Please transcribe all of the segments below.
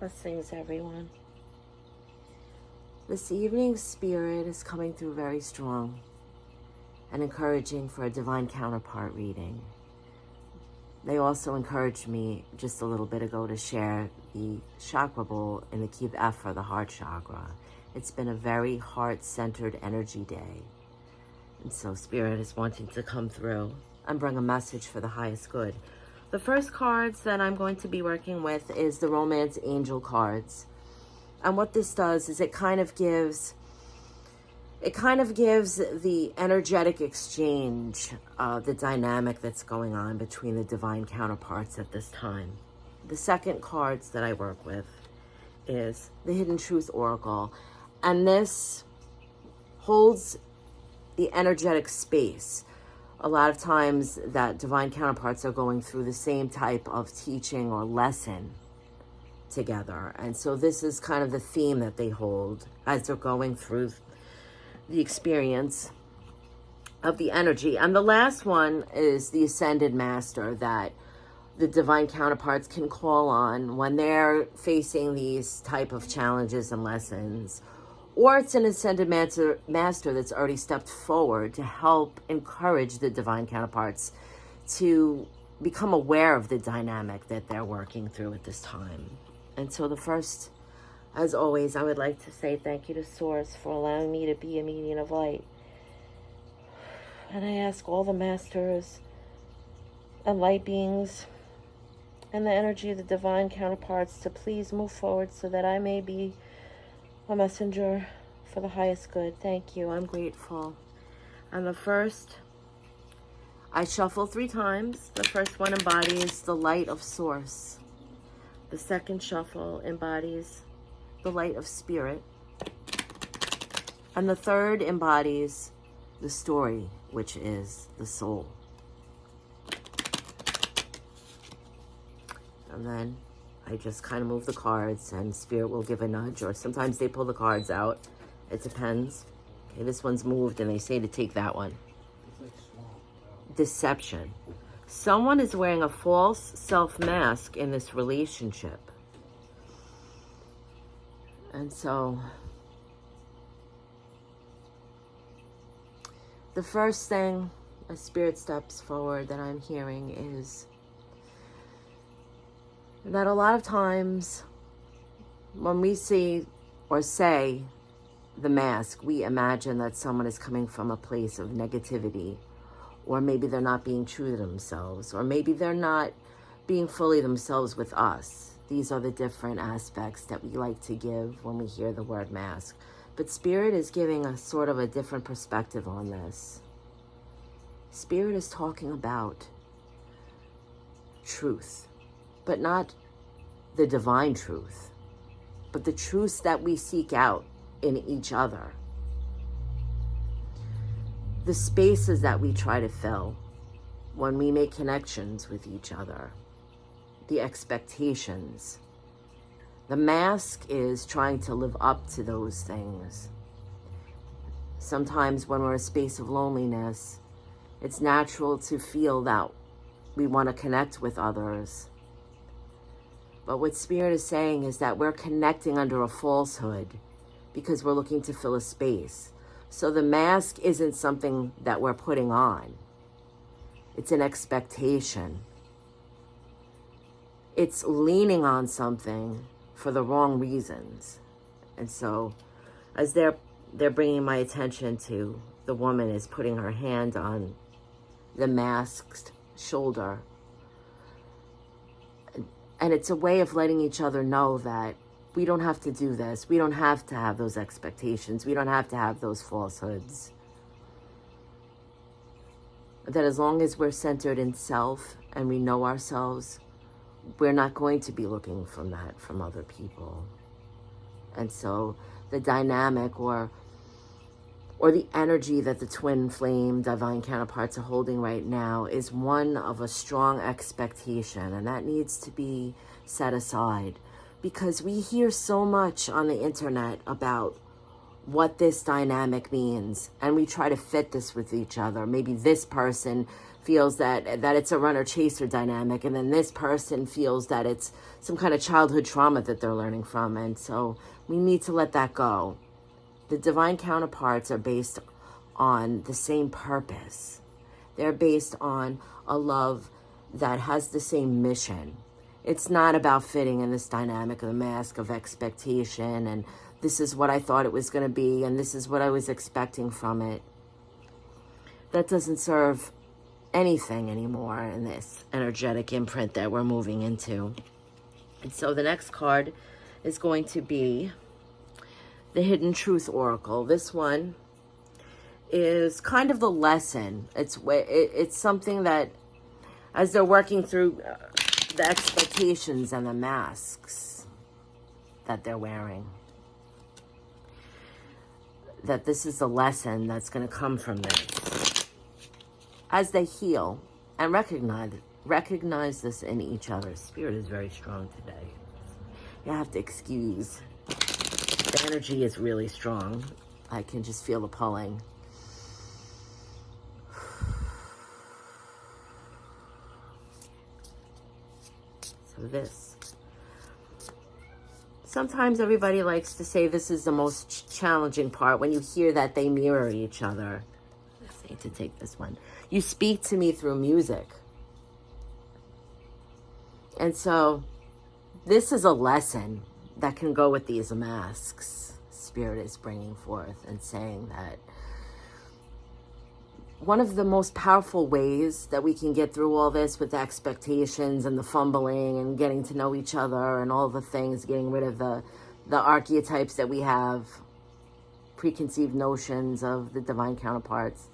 Blessings, everyone. This evening's spirit is coming through very strong and encouraging for a divine counterpart reading. They also encouraged me just a little bit ago to share the chakra bowl in the key of F for the heart chakra. It's been a very heart-centered energy day. And so spirit is wanting to come through and bring a message for the highest good. The first cards that I'm going to be working with is the Romance Angel cards. And what this does is it kind of gives the energetic exchange, the dynamic that's going on between the divine counterparts at this time. The second cards that I work with is the Hidden Truth Oracle. And this holds the energetic space. A lot of times that divine counterparts are going through the same type of teaching or lesson together. And so this is kind of the theme that they hold as they're going through the experience of the energy. And the last one is the Ascended Master that the divine counterparts can call on when they're facing these type of challenges and lessons. Or it's an Ascended Master that's already stepped forward to help encourage the divine counterparts to become aware of the dynamic that they're working through at this time. And so the first, as always, I would like to say thank you to Source for allowing me to be a medium of light. And I ask all the masters and light beings and the energy of the divine counterparts to please move forward so that I may be a messenger for the highest good. Thank you. I'm grateful. And the first, I shuffle 3 times. The first one embodies the light of Source. The second shuffle embodies the light of Spirit. And the third embodies the story, which is the soul. And then I just kind of move the cards and Spirit will give a nudge, or sometimes they pull the cards out. It depends. Okay, this one's moved and they say to take that one. Deception. Someone is wearing a false self-mask in this relationship. And so the first thing as Spirit steps forward that I'm hearing is that a lot of times when we see or say the mask, we imagine that someone is coming from a place of negativity, or maybe they're not being true to themselves, or maybe they're not being fully themselves with us. These are the different aspects that we like to give when we hear the word mask. But Spirit is giving a sort of a different perspective on this. Spirit is talking about truth, but not the divine truth, but the truths that we seek out in each other. The spaces that we try to fill when we make connections with each other. The expectations. The mask is trying to live up to those things. Sometimes when we're in a space of loneliness, it's natural to feel that we want to connect with others. But what Spirit is saying is that we're connecting under a falsehood because we're looking to fill a space. So the mask isn't something that we're putting on. It's an expectation. It's leaning on something for the wrong reasons. And so as they're bringing my attention to the woman is putting her hand on the masked shoulder. And it's a way of letting each other know that we don't have to do this. We don't have to have those expectations. We don't have to have those falsehoods. That as long as we're centered in self and we know ourselves, we're not going to be looking from that from other people. And so the dynamic or the energy that the twin flame divine counterparts are holding right now is one of a strong expectation, and that needs to be set aside because we hear so much on the internet about what this dynamic means, and we try to fit this with each other. Maybe this person feels that it's a runner-chaser dynamic, and then this person feels that it's some kind of childhood trauma that they're learning from, and so we need to let that go. The divine counterparts are based on the same purpose. They're based on a love that has the same mission. It's not about fitting in this dynamic of the mask of expectation, and this is what I thought it was going to be, and this is what I was expecting from it. That doesn't serve anything anymore in this energetic imprint that we're moving into. And so the next card is going to be the Hidden Truth Oracle. This one is kind of the lesson. It's something that, as they're working through the expectations and the masks that they're wearing, that this is the lesson that's going to come from this. As they heal and recognize this in each other. Spirit is very strong today. You have to excuse. The energy is really strong. I can just feel the pulling. So this. Sometimes everybody likes to say this is the most challenging part when you hear that they mirror each other. I need to take this one. You speak to me through music. And so this is a lesson that can go with these masks. Spirit is bringing forth and saying that one of the most powerful ways that we can get through all this with the expectations and the fumbling and getting to know each other and all the things, getting rid of the archetypes that we have, preconceived notions of the divine counterparts,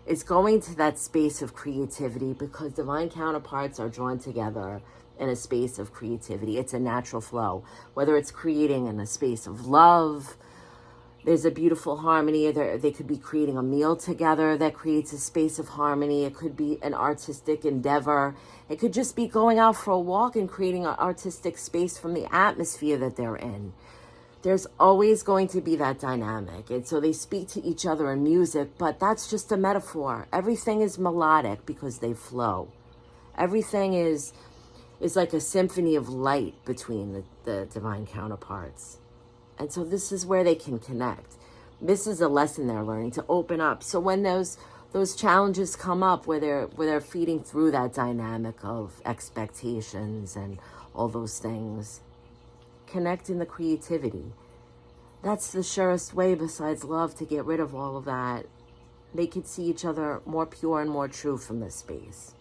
is going to that space of creativity, because divine counterparts are drawn together in a space of creativity. It's a natural flow, whether it's creating in a space of love. There's a beautiful harmony. They could be creating a meal together that creates a space of harmony. It could be an artistic endeavor. It could just be going out for a walk and creating an artistic space from the atmosphere that they're in. There's always going to be that dynamic. And so they speak to each other in music, but that's just a metaphor. Everything is melodic because they flow. Everything is like a symphony of light between the divine counterparts. And so this is where they can connect. This is a lesson they're learning, to open up. So when those challenges come up where they're feeding through that dynamic of expectations and all those things, connect in the creativity. That's the surest way besides love to get rid of all of that. They could see each other more pure and more true from this space.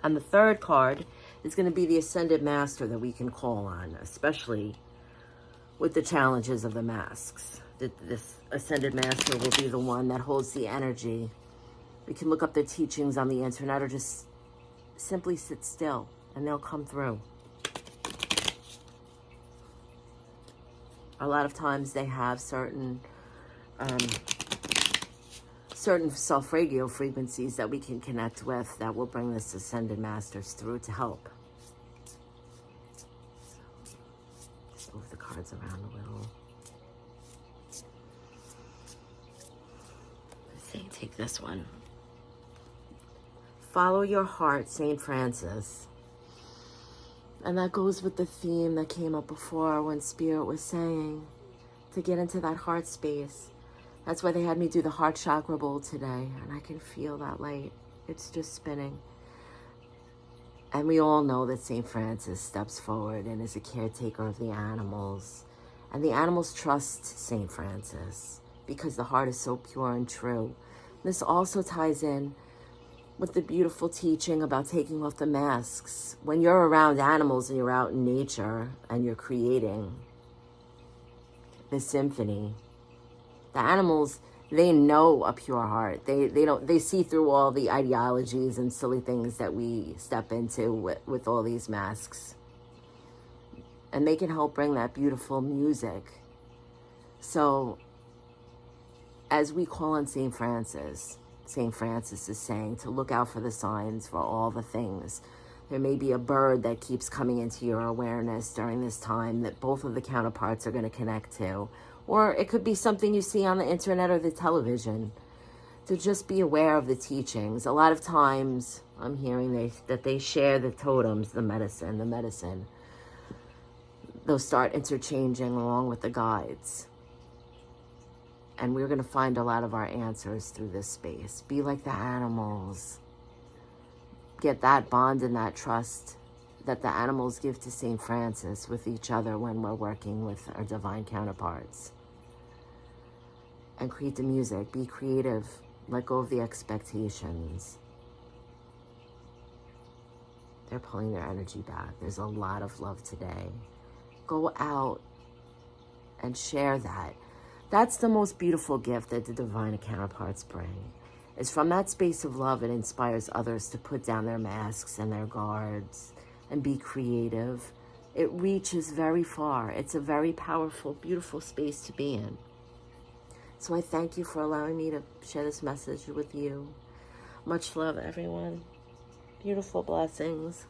And the third card is going to be the Ascended Master that we can call on, especially with the challenges of the masks. This Ascended Master will be the one that holds the energy. We can look up their teachings on the internet or just simply sit still and they'll come through. A lot of times they have certain self-radio frequencies that we can connect with that will bring this Ascended Masters through to help. Just move the cards around a little. Let's see, take this one. Follow your heart, St. Francis. And that goes with the theme that came up before when Spirit was saying to get into that heart space. That's why they had me do the heart chakra bowl today. And I can feel that light. It's just spinning. And we all know that St. Francis steps forward and is a caretaker of the animals. And the animals trust St. Francis because the heart is so pure and true. This also ties in with the beautiful teaching about taking off the masks. When you're around animals and you're out in nature and you're creating this symphony, the animals, they know a pure heart. They see through all the ideologies and silly things that we step into with all these masks. And they can help bring that beautiful music. So as we call on St. Francis is saying to look out for the signs, for all the things. There may be a bird that keeps coming into your awareness during this time that both of the counterparts are going to connect to. Or it could be something you see on the internet or the television to just be aware of the teachings. A lot of times I'm hearing that they share the totems, the medicine. They'll start interchanging along with the guides. And we're going to find a lot of our answers through this space. Be like the animals. Get that bond and that trust that the animals give to St. Francis with each other when we're working with our divine counterparts. And create the music. Be creative. Let go of the expectations. They're pulling their energy back. There's a lot of love today. Go out and share that. That's the most beautiful gift that the divine counterparts bring. Is from that space of love, it inspires others to put down their masks and their guards and be creative. It reaches very far. It's a very powerful, beautiful space to be in. So I thank you for allowing me to share this message with you. Much love, everyone. Beautiful blessings.